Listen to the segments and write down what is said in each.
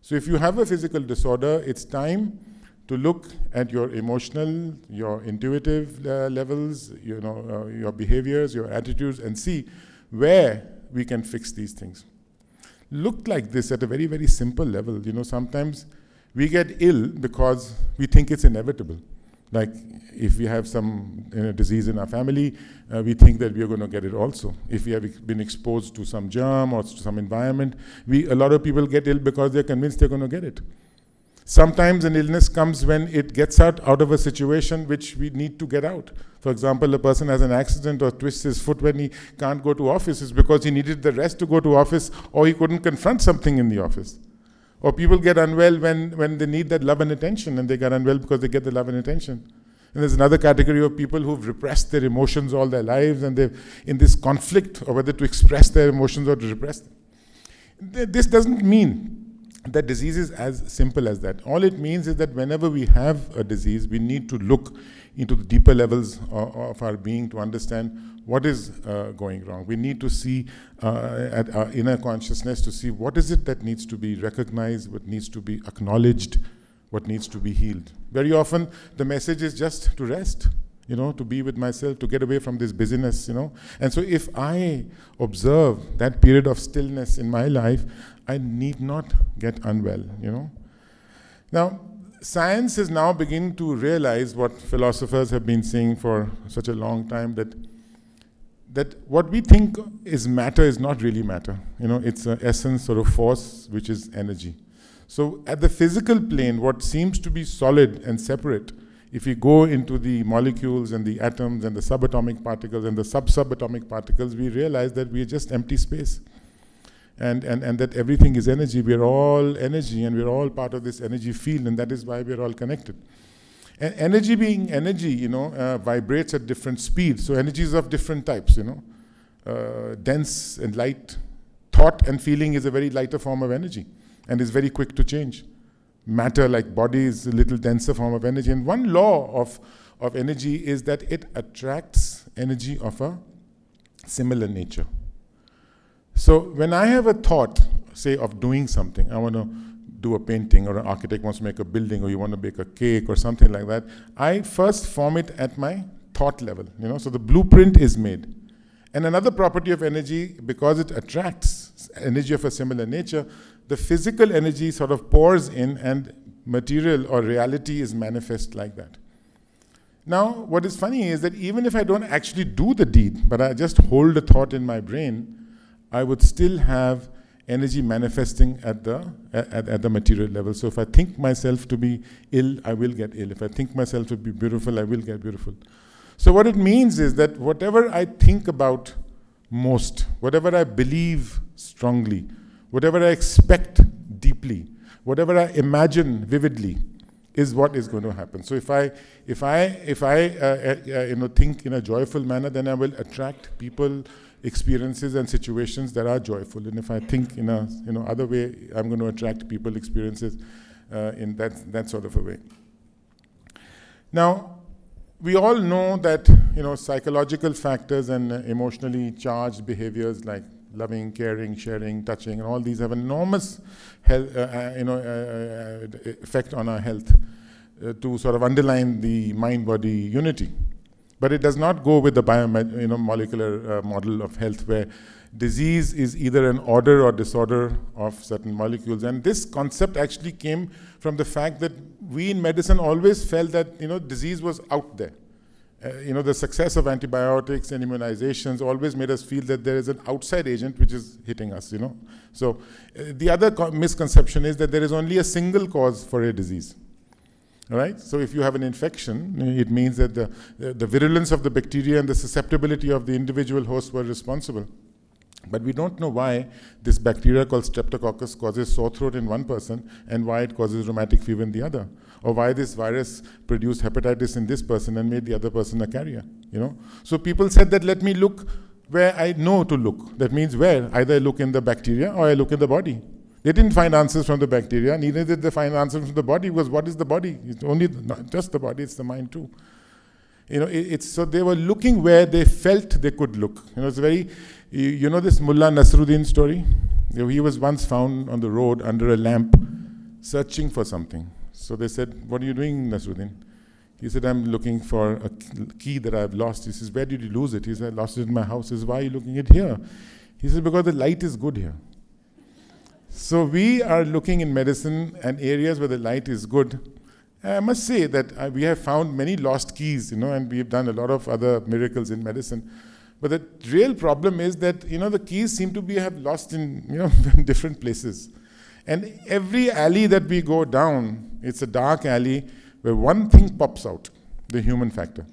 So if you have a physical disorder, it's time to look at your emotional, your intuitive levels, your behaviors, your attitudes, and see where we can fix these things. Look like this at a very, very simple level. Sometimes we get ill because we think it's inevitable. Like if we have some disease in our family, we think that we are going to get it also. If we have been exposed to some germ or to some environment, a lot of people get ill because they're convinced they're going to get it. Sometimes an illness comes when it gets out of a situation which we need to get out. For example, a person has an accident or twists his foot when he can't go to office. It's because he needed the rest to go to office, or he couldn't confront something in the office. Or people get unwell when they need that love and attention, and they get unwell because they get the love and attention. And there's another category of people who've repressed their emotions all their lives, and they're in this conflict of whether to express their emotions or to repress them. This doesn't mean that disease is as simple as that. All it means is that whenever we have a disease, we need to look into the deeper levels of our being to understand what is going wrong. We need to see at our inner consciousness to see what is it that needs to be recognized, what needs to be acknowledged, what needs to be healed. Very often, the message is just to rest, to be with myself, to get away from this busyness, And so if I observe that period of stillness in my life, I need not get unwell, Now, science is now beginning to realize what philosophers have been saying for such a long time, that what we think is matter is not really matter. It's an essence or a force which is energy. So at the physical plane, what seems to be solid and separate, if we go into the molecules and the atoms and the subatomic particles and the sub-subatomic particles, we realize that we are just empty space. And that everything is energy. We're all energy, and we're all part of this energy field, and that is why we're all connected. And energy being energy, vibrates at different speeds. So energy is of different types, dense and light. Thought and feeling is a very lighter form of energy, and is very quick to change. Matter, like body, is a little denser form of energy. And one law of energy is that it attracts energy of a similar nature. So when I have a thought, say, of doing something, I want to do a painting, or an architect wants to make a building, or you want to bake a cake or something like that, I first form it at my thought level, so the blueprint is made. And another property of energy, because it attracts energy of a similar nature, the physical energy sort of pours in, and material or reality is manifest like that. Now, what is funny is that even if I don't actually do the deed, but I just hold a thought in my brain, I would still have energy manifesting at the material level. So if I think myself to be ill, I will get ill. If I think myself to be beautiful, I will get beautiful. So what it means is that whatever I think about most, whatever I believe strongly, whatever I expect deeply, whatever I imagine vividly, is what is going to happen. So if I think in a joyful manner, then I will attract people, experiences and situations that are joyful. And if I think in a other way, I'm going to attract people, experiences in that sort of a way. Now, we all know that psychological factors and emotionally charged behaviors like loving, caring, sharing, touching, and all these have enormous effect on our health to sort of underline the mind-body unity. But it does not go with the molecular model of health, where disease is either an order or disorder of certain molecules. And this concept actually came from the fact that we in medicine always felt that disease was out there. The success of antibiotics and immunizations always made us feel that there is an outside agent which is hitting us. So the other misconception is that there is only a single cause for a disease. All right? So if you have an infection, it means that the virulence of the bacteria and the susceptibility of the individual host were responsible. But we don't know why this bacteria called Streptococcus causes sore throat in one person and why it causes rheumatic fever in the other. Or why this virus produced hepatitis in this person and made the other person a carrier. So people said that let me look where I know to look. That means where? Either I look in the bacteria or I look in the body. They didn't find answers from the bacteria, neither did they find answers from the body, because what is the body? It's only not just the body, it's the mind too. So they were looking where they felt they could look. It's very, this Mullah Nasruddin story? He was once found on the road under a lamp, searching for something. So they said, what are you doing, Nasruddin? He said, I'm looking for a key that I've lost. He says, where did you lose it? He said, I lost it in my house. He says, why are you looking at here? He said, because the light is good here. So we are looking in medicine and areas where the light is good. I must say that we have found many lost keys, and we have done a lot of other miracles in medicine. But the real problem is that, the keys seem to have lost in, in different places. And every alley that we go down, it's a dark alley where one thing pops out, the human factor.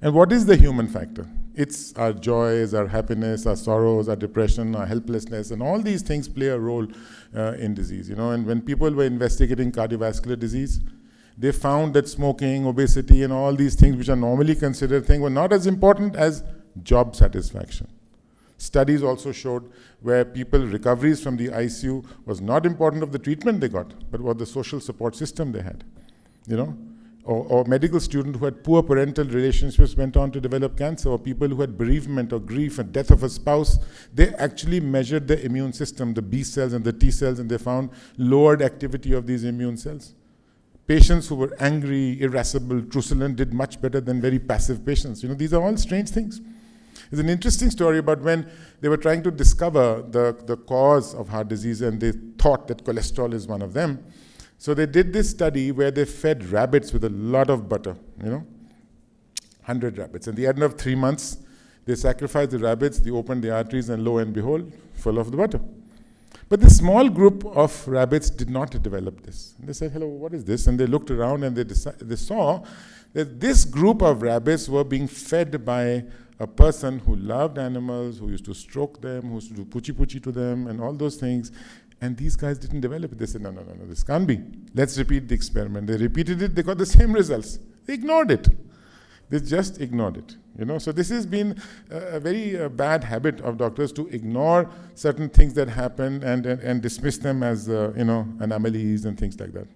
And what is the human factor? It's our joys, our happiness, our sorrows, our depression, our helplessness, and all these things play a role in disease. And when people were investigating cardiovascular disease, they found that smoking, obesity, and all these things which are normally considered things were not as important as job satisfaction. Studies also showed where recoveries from the ICU was not important of the treatment they got, but what the social support system they had, Or medical students who had poor parental relationships went on to develop cancer, or people who had bereavement or grief and death of a spouse, they actually measured the immune system, the B cells and the T cells, and they found lowered activity of these immune cells. Patients who were angry, irascible, truculent did much better than very passive patients. These are all strange things. There's an interesting story about when they were trying to discover the cause of heart disease, and they thought that cholesterol is one of them. So they did this study where they fed rabbits with a lot of butter, 100 rabbits. At the end of 3 months, they sacrificed the rabbits, they opened the arteries, and lo and behold, full of the butter. But this small group of rabbits did not develop this. And they said, hello, what is this? And they looked around and they saw that this group of rabbits were being fed by a person who loved animals, who used to stroke them, who used to do puchi-puchi to them, and all those things. And these guys didn't develop it. They said, no, this can't be. Let's repeat the experiment. They repeated it. They got the same results. They ignored it. They just ignored it. So this has been a very bad habit of doctors to ignore certain things that happen and dismiss them as, anomalies and things like that.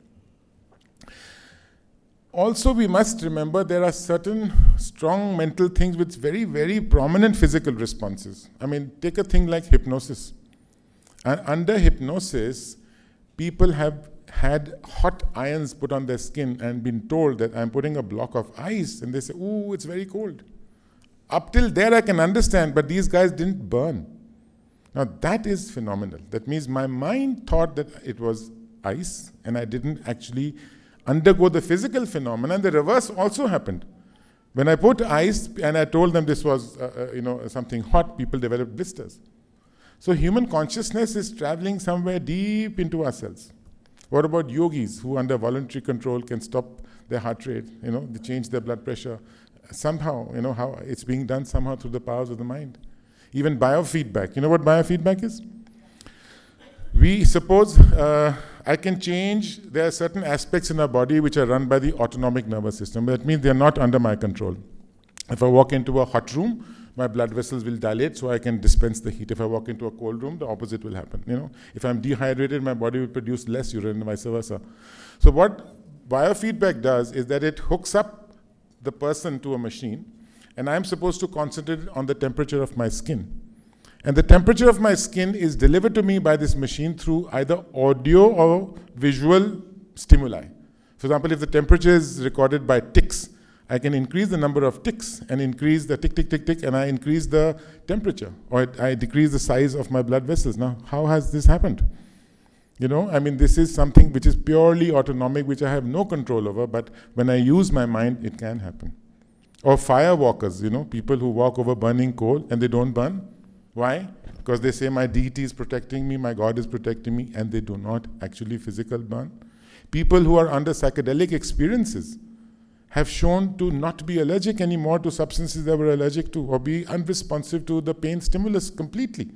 Also, we must remember there are certain strong mental things with very, very prominent physical responses. Take a thing like hypnosis. And under hypnosis, people have had hot irons put on their skin and been told that I'm putting a block of ice, and they say, ooh, it's very cold. Up till there I can understand, but these guys didn't burn. Now that is phenomenal. That means my mind thought that it was ice, and I didn't actually undergo the physical phenomena, and the reverse also happened. When I put ice and I told them this was something hot, people developed blisters. So human consciousness is traveling somewhere deep into ourselves. What about yogis who under voluntary control can stop their heart rate, they change their blood pressure. Somehow, how it's being done somehow through the powers of the mind. Even biofeedback. You know what biofeedback is? We suppose I can change, there are certain aspects in our body which are run by the autonomic nervous system. That means they're not under my control. If I walk into a hot room, my blood vessels will dilate so I can dispense the heat. If I walk into a cold room, the opposite will happen. If I'm dehydrated, my body will produce less urine and vice versa. So what biofeedback does is that it hooks up the person to a machine, and I'm supposed to concentrate on the temperature of my skin. And the temperature of my skin is delivered to me by this machine through either audio or visual stimuli. For example, if the temperature is recorded by ticks, I can increase the number of ticks and increase the tick, tick, tick, tick, and I increase the temperature, or I decrease the size of my blood vessels. Now, how has this happened? This is something which is purely autonomic, which I have no control over, but when I use my mind, it can happen. Or fire walkers, people who walk over burning coal and they don't burn. Why? Because they say my deity is protecting me, my God is protecting me, and they do not actually physical burn. People who are under psychedelic experiences have shown to not be allergic anymore to substances they were allergic to, or be unresponsive to the pain stimulus completely.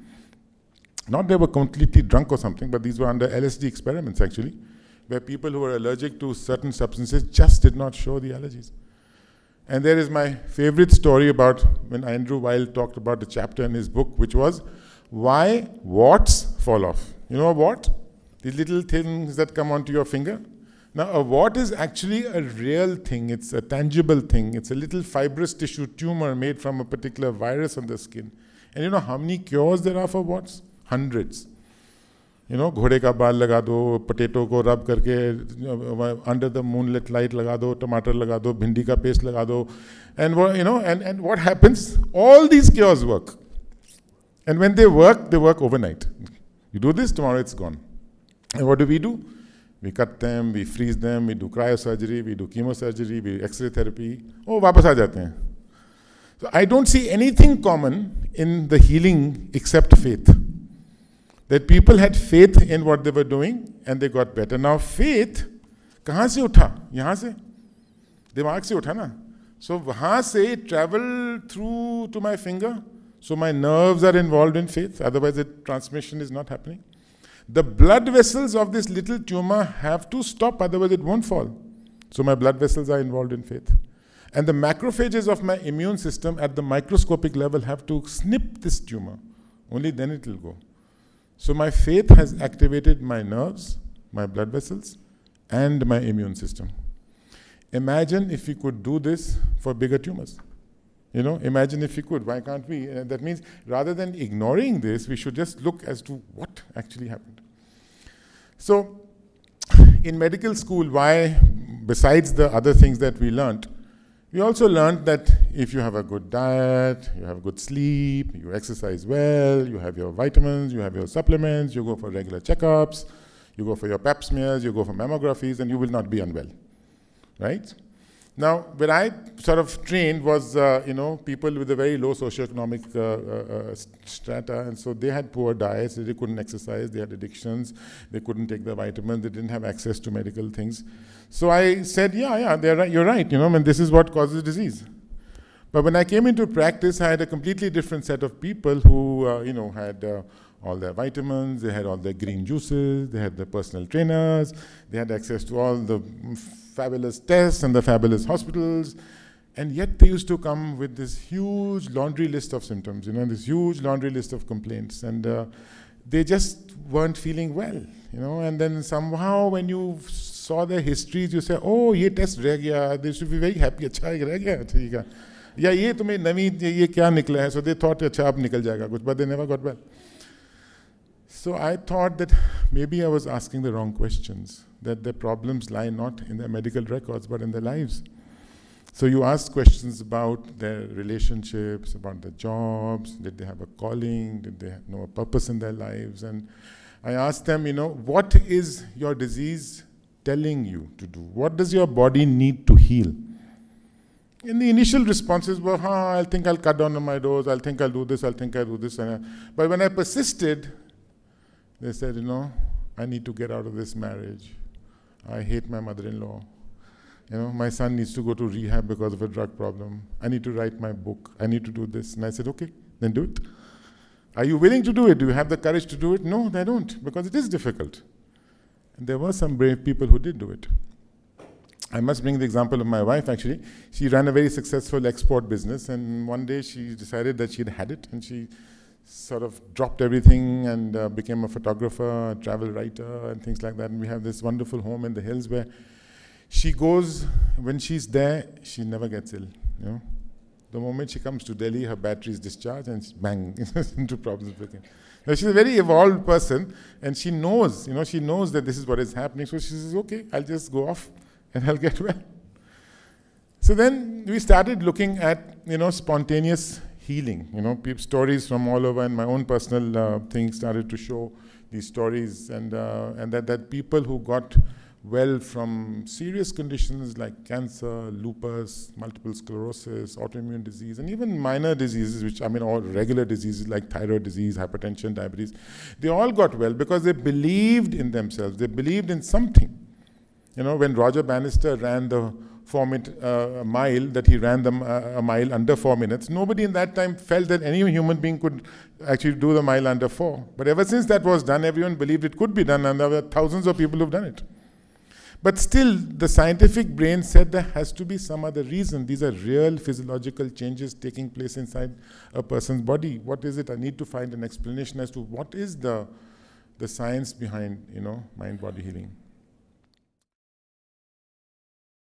Not they were completely drunk or something, but these were under LSD experiments actually, where people who were allergic to certain substances just did not show the allergies. And there is my favorite story about when Andrew Weil talked about the chapter in his book, which was why warts fall off. You know a wart? These little things that come onto your finger. Now, a wart is actually a real thing. It's a tangible thing. It's a little fibrous tissue tumor made from a particular virus on the skin. And you know how many cures there are for warts? Hundreds. घोड़े का बाल लगा दो, potato को रब करके under the moonlight light लगा दो, टमाटर लगा दो, भिंडी का पेस्ट लगा दो, and and what happens? All these cures work, and when they work overnight. You do this, tomorrow it's gone. And what do? We cut them, we freeze them, we do cryosurgery, we do chemosurgery, we X-ray therapy. Oh, वापस आ जाते हैं. So I don't see anything common in the healing except faith. That people had faith in what they were doing and they got better. Now faith, कहाँ से उठा? यहाँ से, दिमाग से उठा ना. So वहाँ से it traveled through to my finger. So my nerves are involved in faith. Otherwise, the transmission is not happening. The blood vessels of this little tumor have to stop. Otherwise, it won't fall. So my blood vessels are involved in faith. And the macrophages of my immune system at the microscopic level have to snip this tumor. Only then it will go. So my faith has activated my nerves, my blood vessels, and my immune system. Imagine if we could do this for bigger tumors. Imagine if we could. Why can't we? That means rather than ignoring this, we should just look as to what actually happened. So in medical school, why, besides the other things that we learned, we also learned that if you have a good diet, you have good sleep, you exercise well, you have your vitamins, you have your supplements, you go for regular checkups, you go for your pap smears, you go for mammographies, and you will not be unwell, right? Now, where I sort of trained was, people with a very low socioeconomic strata, and so they had poor diets, they couldn't exercise, they had addictions, they couldn't take the vitamins, they didn't have access to medical things. So I said, yeah, they're right, you're right, and this is what causes disease. But when I came into practice, I had a completely different set of people who, had all their vitamins, they had all their green juices, they had their personal trainers, they had access to all the fabulous tests and the fabulous hospitals, and yet they used to come with this huge laundry list of symptoms, this huge laundry list of complaints, and they just weren't feeling well, and then somehow when you saw their histories, you say, oh, ye test reh gaya, they should be very happy, acha reh gaya, theek hai. Ya ye tumhe navi, ye kya nikla hai, so they thought, acha ab nikal jayega kuch, but they never got well. So I thought that maybe I was asking the wrong questions, that their problems lie not in their medical records, but in their lives. So you ask questions about their relationships, about their jobs, did they have a calling, did they know a purpose in their lives? And I asked them, what is your disease telling you to do? What does your body need to heal? And the initial responses were, I think I'll cut down on my dose, I'll think I'll do this, I'll think I'll do this. But when I persisted, they said, I need to get out of this marriage. I hate my mother-in-law. My son needs to go to rehab because of a drug problem. I need to write my book. I need to do this. And I said, okay, then do it. Are you willing to do it? Do you have the courage to do it? No, they don't, because it is difficult. And there were some brave people who did do it. I must bring the example of my wife, actually. She ran a very successful export business, and one day she decided that she'd had it, and she sort of dropped everything and became a photographer, a travel writer, and things like that. And we have this wonderful home in the hills where she goes, when she's there, she never gets ill. The moment she comes to Delhi, her battery is discharged and bang, into problems again. Now, she's a very evolved person, and she knows, she knows that this is what is happening. So she says, okay, I'll just go off and I'll get well. So then we started looking at, spontaneous healing, stories from all over, and my own personal thing started to show these stories, and that people who got well from serious conditions like cancer, lupus, multiple sclerosis, autoimmune disease, and even minor diseases, or regular diseases like thyroid disease, hypertension, diabetes, they all got well because they believed in themselves, they believed in something. When Roger Bannister ran the 4-minute mile, that he ran a mile under 4 minutes, nobody in that time felt that any human being could actually do the mile under 4. But ever since that was done, everyone believed it could be done, and there were thousands of people who've done it. But still, the scientific brain said there has to be some other reason. These are real physiological changes taking place inside a person's body. What is it? I need to find an explanation as to what is the science behind, mind-body healing.